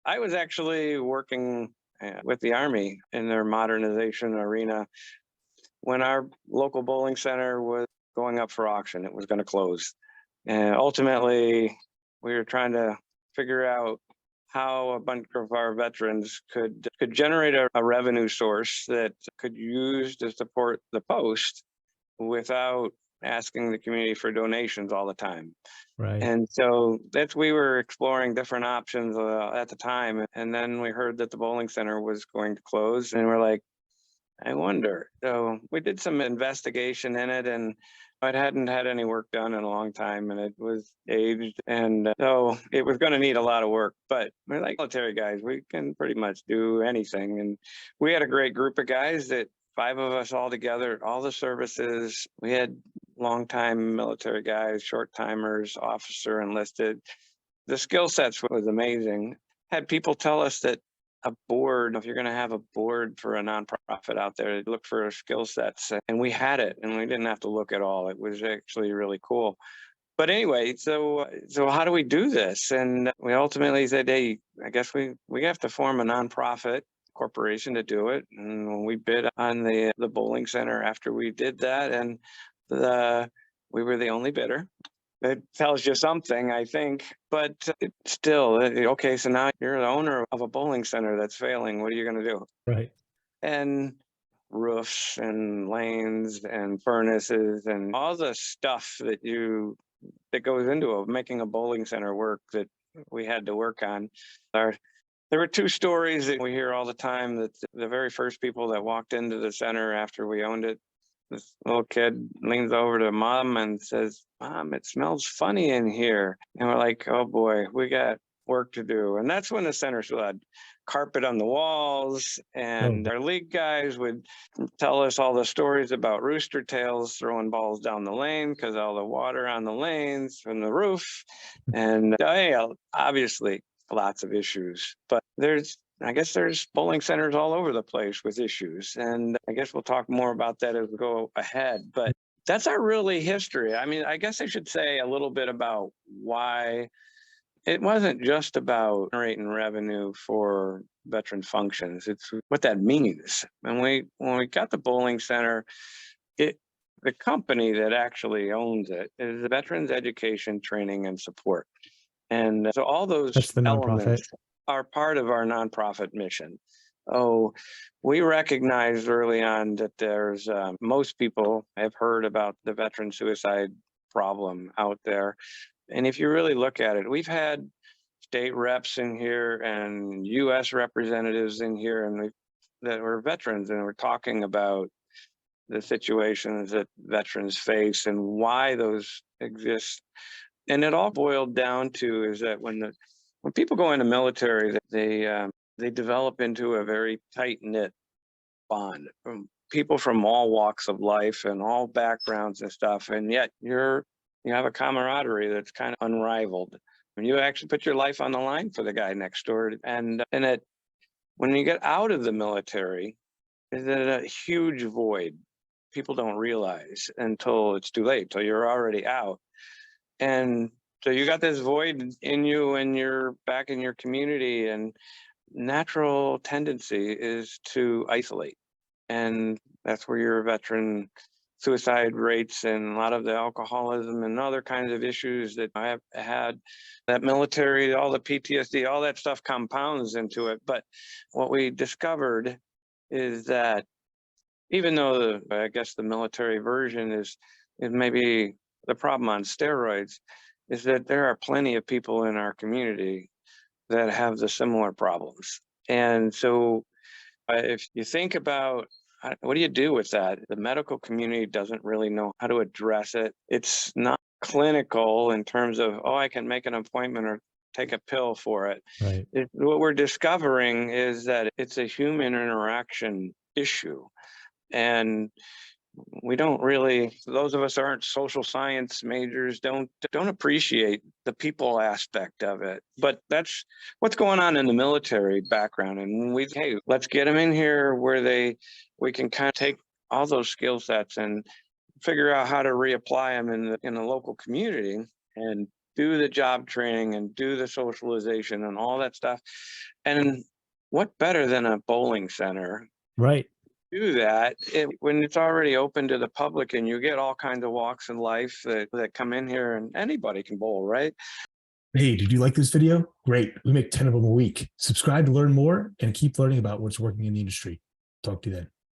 I was actually working with the Army in their modernization arena when our local bowling center was going up for auction. It was going to close. And ultimately, we were trying to figure out how a bunch of our veterans could generate a revenue source that could use to support the post without asking the community for donations all the time. Right. And so that's we were exploring different options at the time, and then we heard that the bowling center was going to close, and we're like, I wonder. So we did some investigation in it, and it hadn't had any work done in a long time, and it was aged, and so it was going to need a lot of work. But we're like military guys; we can pretty much do anything. And we had a great group of guys that five of us all together, all the services. We had longtime military guys, short timers, officer, enlisted. The skill sets was amazing. Had people tell us that a board, if you're going to have a board for a nonprofit out there, look for skill sets. And we had it, and we didn't have to look at all. It was actually really cool. But anyway, so how do we do this? And we ultimately said, hey, I guess we have to form a nonprofit corporation to do it. And we bid on the bowling center after we did that, and the we were the only bidder. It tells you something, I think, but still, okay, so now you're the owner of a bowling center that's failing. What are you going to do? Right. And roofs and lanes and furnaces and all the stuff that goes into making a bowling center work that we had to work on. Our, there were two stories that we hear all the time that the very first people that walked into the center after we owned it, this little kid leans over to mom and says, Mom, it smells funny in here. And we're like, oh boy, we got work to do. And that's when the center still had carpet on the walls. Oh, And our league guys would tell us all the stories about rooster tails throwing balls down the lane because all the water on the lanes from the roof. And yeah, obviously lots of issues, but I guess there's bowling centers all over the place with issues. And I guess we'll talk more about that as we go ahead. But that's our really history. I mean, I guess I should say a little bit about why it wasn't just about generating revenue for veteran functions. It's what that means. And when we got the bowling center, it the company that actually owns it is the Veterans Education Training and Support. And so all those that's the nonprofit. elements are part of our nonprofit mission. Oh, we recognized early on that there's most people have heard about the veteran suicide problem out there. And if you really look at it, we've had state reps in here and US representatives in here that were veterans, and we're talking about the situations that veterans face and why those exist. And it all boiled down to is that when people go into military, they develop into a very tight knit bond from people from all walks of life and all backgrounds and stuff. And yet you have a camaraderie that's kind of unrivaled. When you actually put your life on the line for the guy next door, and it when you get out of the military, is a huge void. People don't realize until it's too late, till you're already out. And so you got this void in you and you're back in your community, and natural tendency is to isolate. And that's where your veteran suicide rates and a lot of the alcoholism and other kinds of issues that I have had, that military, all the PTSD, all that stuff compounds into it. But what we discovered is that even though I guess the military version is maybe the problem on steroids, is that there are plenty of people in our community that have the similar problems. And so if you think about what do you do with that? The medical community doesn't really know how to address it. It's not clinical in terms of, oh, I can make an appointment or take a pill for it. Right. What we're discovering is that it's a human interaction issue. And we don't really, those of us who aren't social science majors don't appreciate the people aspect of it. But that's what's going on in the military background. And hey, let's get them in here where we can kind of take all those skill sets and figure out how to reapply them in the local community. And do the job training and do the socialization and all that stuff. And what better than a bowling center? Right. Do that when it's already open to the public, and you get all kinds of walks in life that come in here, and anybody can bowl, right? Hey, did you like this video? Great. We make 10 of them a week. Subscribe to learn more and keep learning about what's working in the industry. Talk to you then.